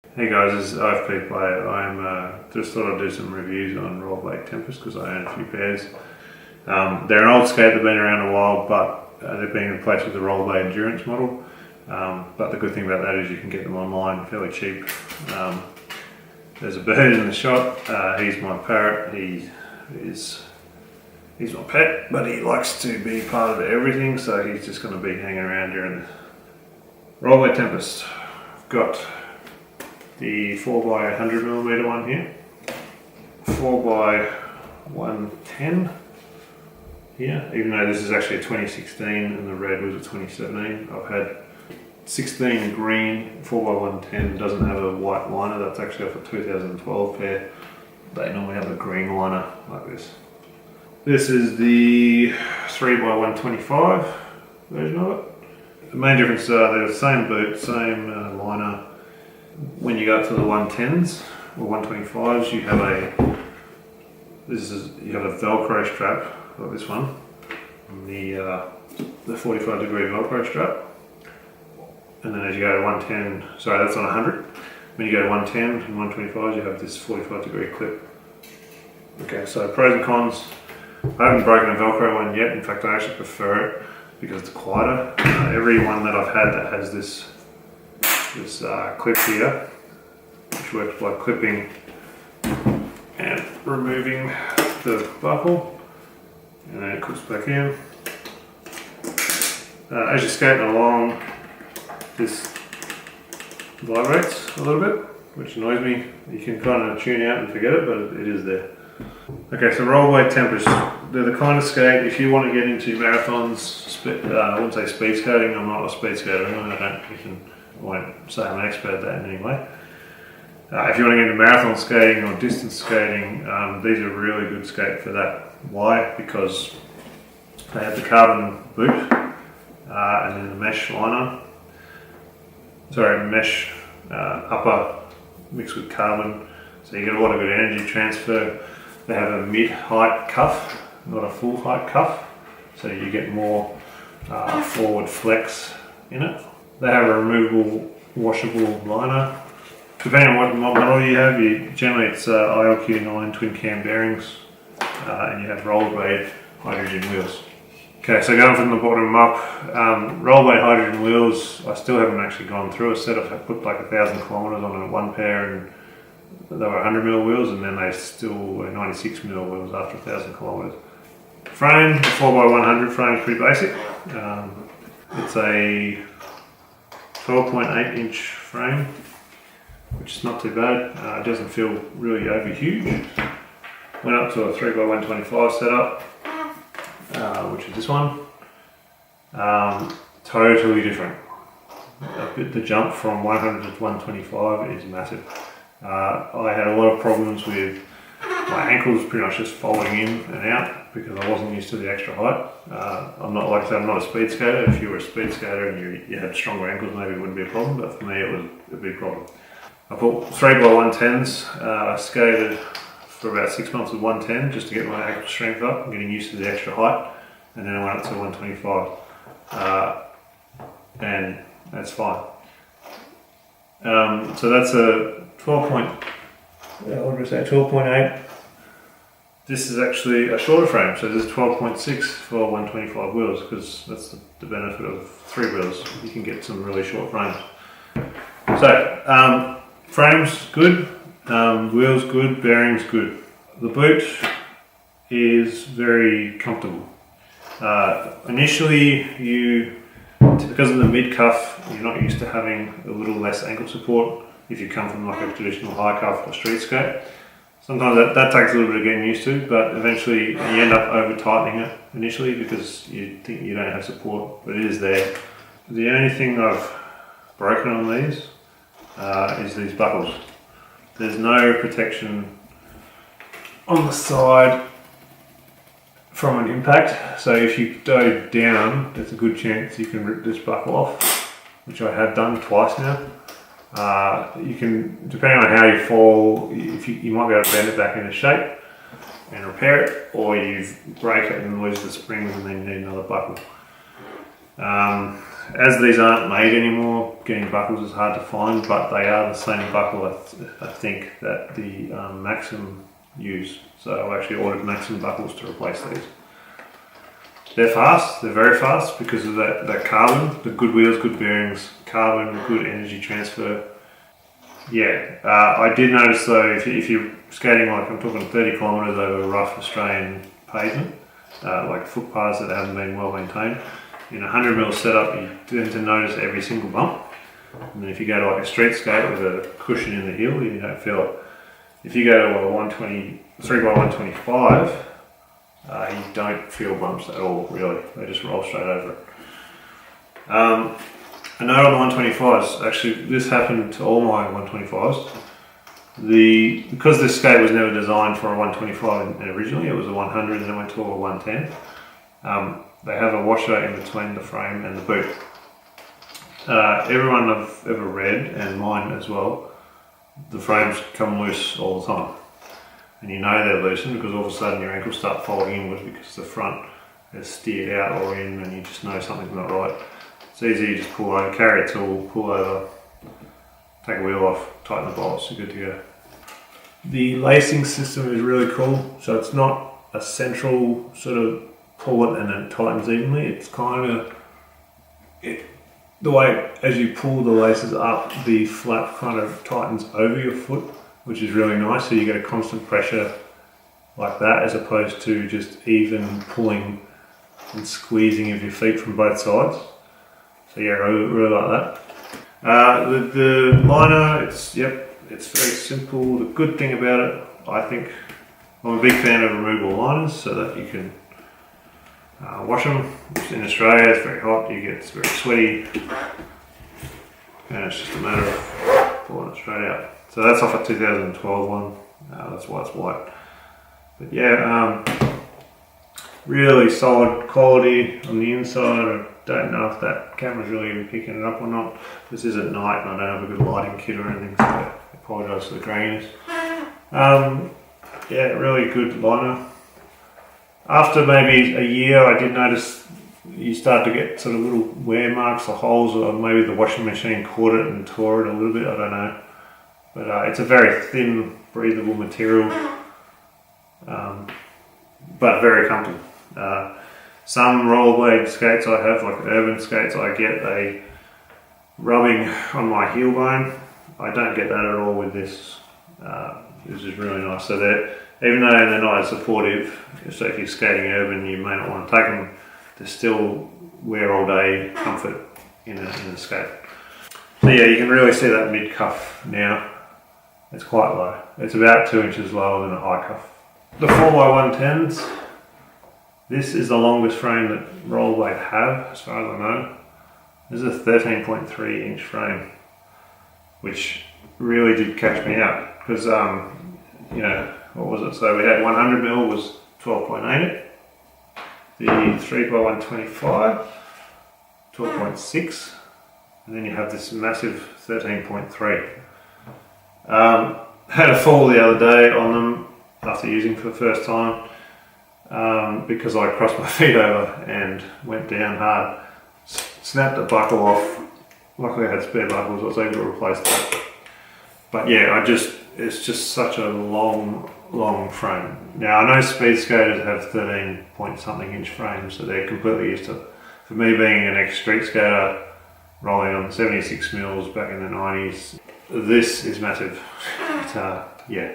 Hey guys, this is OFP Player. I'm just thought I'd do some reviews on Rollerblade Tempest because I own a few pairs. They're an old skate, they've been around a while, but they've been replaced with the Rollerblade Endurance model. But the good thing about that is you can get them online fairly cheap. There's a bird in the shot. He's my parrot. He's my pet, but he likes to be part of everything, so he's just going to be hanging around during this. Rollerblade Tempest. I've got the 4x100mm one here, 4x110 here, even though this is actually a 2016 and the red was a 2017. I've had 16 green 4x110, doesn't have a white liner. That's actually off a 2012 pair. They normally have a green liner like this. This is the 3x125 version of it. The main difference are they're the same boot, same liner. When you go up to the 110s or 125s, you have a Velcro strap like this one, the 45-degree Velcro strap, and then as you go to 110, sorry, that's on 100. When you go to 110 and 125s, you have this 45-degree clip. Okay, so pros and cons. I haven't broken a Velcro one yet. In fact, I actually prefer it because it's quieter. Every one that I've had that has this clip here, which works by clipping and removing the buckle, and then it clips back in. As you're skating along, this vibrates a little bit, which annoys me. You can kind of tune out and forget it, but it is there. Okay, so Rollerblade Tempest, they're the kind of skate, if you want to get into marathons, I wouldn't say speed skating, I'm not a speed skater, I won't say I'm an expert at that in any way. If you want to get into marathon skating or distance skating, these are really good skate for that. Why? Because they have the carbon boot and then the mesh liner. Sorry, mesh upper mixed with carbon, so you get a lot of good energy transfer. They have a mid-height cuff, not a full height cuff, so you get more forward flex in it. They have a removable, washable liner. Depending on what model you have, generally it's ILQ 9 twin cam bearings, and you have rollerblade hydrogen wheels. Okay, so going from the bottom up, rollerblade hydrogen wheels, I still haven't actually gone through a setup. I put like 1,000 kilometers on one pair, and they were 100mm wheels, and then they still were 96mm wheels after 1,000 kilometers. Frame, the 4x100 frame is pretty basic. It's a 12.8 inch frame, which is not too bad. It doesn't feel really over huge. Went up to a 3x125 setup, which is this one. Totally different. The jump from 100 to 125 is massive. I had a lot of problems with my ankles pretty much just folding in and out because I wasn't used to the extra height. I'm not, like I said, I'm not a speed skater. If you were a speed skater and you had stronger ankles, maybe it wouldn't be a problem, but for me it was a big problem. I put 3x110s. I skated for about 6 months with 110 just to get my ankle strength up and getting used to the extra height, and then I went up to 125, and that's fine. So that's a 12.8. This is actually a shorter frame, so this is 12.6 for 125 wheels, because that's the benefit of 3 wheels. You can get some really short frames. So, frames good, wheels good, bearings good. The boot is very comfortable. Initially, because of the mid cuff, you're not used to having a little less ankle support if you come from like a traditional high cuff or street skate. Sometimes that takes a little bit of getting used to, but eventually you end up over tightening it initially because you think you don't have support, but it is there. The only thing I've broken on these is these buckles. There's no protection on the side from an impact, so if you go down, there's a good chance you can rip this buckle off, which I have done twice now. You can, depending on how you fall, you might be able to bend it back into shape and repair it, or you break it and lose the springs and then you need another buckle. as these aren't made anymore, getting buckles is hard to find, but they are the same buckle I think that the Maxim use. So I actually ordered Maxim buckles to replace these. They're fast, they're very fast because of that carbon, the good wheels, good bearings, carbon, good energy transfer. Yeah, I did notice though, if you're skating, like I'm talking 30 kilometres over rough Australian pavement, like footpaths that haven't been well maintained, in a 100mm setup you tend to notice every single bump. And then if you go to like a street skate with a cushion in the heel, you don't feel it. If you go to a 3x125, you don't feel bumps at all, really. They just roll straight over it. A note on the 125s, actually this happened to all my 125s. Because this skate was never designed for a 125 originally, it was a 100 and then went to a 110. They have a washer in between the frame and the boot. Everyone I've ever read, and mine as well, the frames come loose all the time. And you know they're loosened because all of a sudden your ankles start folding inwards because the front has steered out or in, and you just know something's not right. It's easy, you just pull over, carry a tool, pull over, take a wheel off, tighten the bolts, you're good to go. The lacing system is really cool, so it's not a central sort of pull it and then it tightens evenly. It's kind of, the way as you pull the laces up, the flap kind of tightens over your foot, which is really nice, so you get a constant pressure like that as opposed to just even pulling and squeezing of your feet from both sides. So yeah, really like that. The liner, it's very simple. The good thing about it, I think, I'm a big fan of removable liners so that you can wash them. In Australia it's very hot, it's very sweaty, and it's just a matter of pulling it straight out. So that's off a 2012 one, that's why it's white. But yeah, really solid quality on the inside. I don't know if that camera's really even picking it up or not. This is at night and I don't have a good lighting kit or anything, so I apologise for the graininess. Yeah, really good liner. After maybe a year, I did notice you start to get sort of little wear marks or holes, or maybe the washing machine caught it and tore it a little bit, I don't know. But it's a very thin, breathable material, but very comfortable. Some rollerblade skates I have, like urban skates I get, they rubbing on my heel bone. I don't get that at all with this. This is really nice. So even though they're not as supportive, so if you're skating urban, you may not want to take them, they're still wear all day comfort in a skate. So yeah, you can really see that mid cuff now. It's quite low. It's about 2 inches lower than a high cuff. The 4x110s, this is the longest frame that Rollerblade have, as far as I know. This is a 13.3 inch frame, which really did catch me out because, you know, what was it? So we had 100mm was 12.8, the 3x125, 12.6, and then you have this massive 13.3. Had a fall the other day on them after using for the first time because I crossed my feet over and went down hard. Snapped the buckle off. Luckily I had spare buckles, I was able to replace that. But yeah, it's just such a long frame. Now I know speed skaters have 13 point something inch frames, so they're completely used to it. For me, being an ex-street skater, rolling on 76 mils back in the 90s, this is massive. Yeah,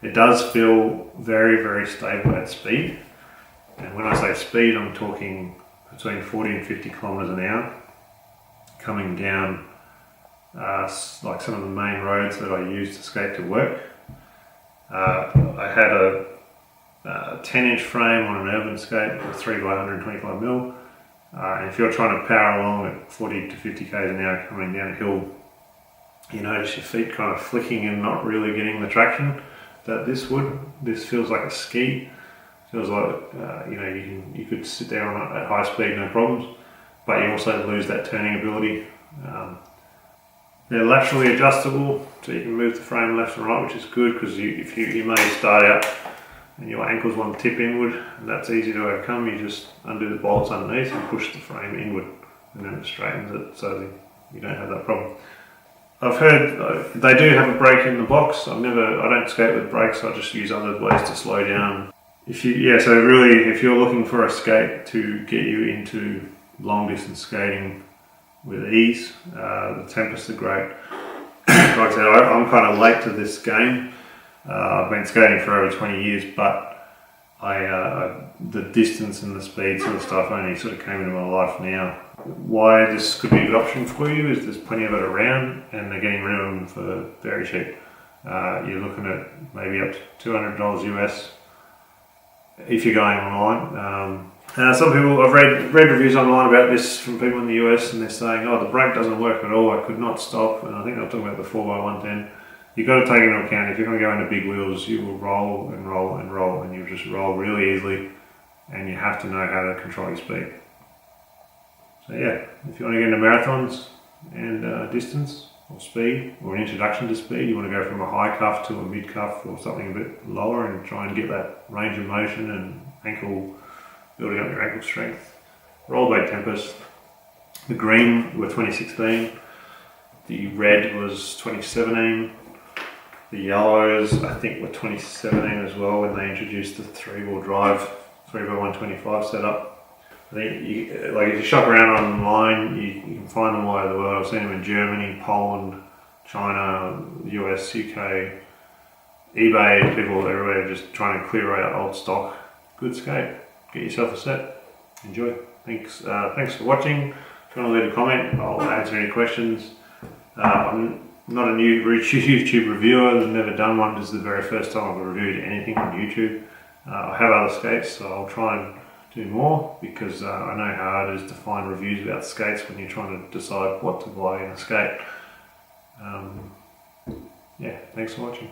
it does feel very, very stable at speed. And when I say speed, I'm talking between 40 and 50 kilometers an hour, coming down like some of the main roads that I use to skate to work. I had a 10 inch frame on an urban skate with 3x125mm. And if you're trying to power along at 40 to 50 k's an hour coming down a hill, you notice your feet kind of flicking and not really getting the traction that this would. This feels like a ski. Feels like you know, you could sit there on at high speed, no problems, but you also lose that turning ability. They're laterally adjustable, so you can move the frame left and right, which is good because you may start out and your ankles want to tip inward, and that's easy to overcome. You just undo the bolts underneath and push the frame inward, and then it straightens it so that you don't have that problem. I've heard they do have a brake in the box. I don't skate with brakes. I just use other ways to slow down. So really, if you're looking for a skate to get you into long distance skating with ease, the Tempests are great. Like I said, I'm kind of late to this game. I've been skating for over 20 years, but the distance and the speed sort of stuff only sort of came into my life now. Why this could be a good option for you is there's plenty of it around, and they're getting rid of them for very cheap. You're looking at maybe up to $200 US if you're going online. Some people, I've read reviews online about this from people in the US, and they're saying, oh, the brake doesn't work at all, I could not stop. And I think I'm talking about the 4x110. You've got to take into account, if you're going to go into big wheels, you will roll and roll and roll, and you'll just roll really easily, and you have to know how to control your speed. So yeah, if you want to get into marathons and distance or speed, or an introduction to speed, you want to go from a high cuff to a mid cuff or something a bit lower and try and get that range of motion and building up your ankle strength. Rollerblade Tempest. The green were 2016, the red was 2017, the yellows I think were 2017 as well, when they introduced the 3-wheel drive 3x125 setup. I think if you shop around online, you can find them all over the world. I've seen them in Germany, Poland, China, US, UK, eBay, people everywhere just trying to clear out old stock. Good skate. Get yourself a set. Enjoy. Thanks for watching. If you want to leave a comment, I'll answer any questions. I'm not a new YouTube reviewer. I've never done one. This is the very first time I've reviewed anything on YouTube. I have other skates, so I'll try and do more, because I know how hard it is to find reviews about skates when you're trying to decide what to buy in a skate. Yeah, thanks for watching.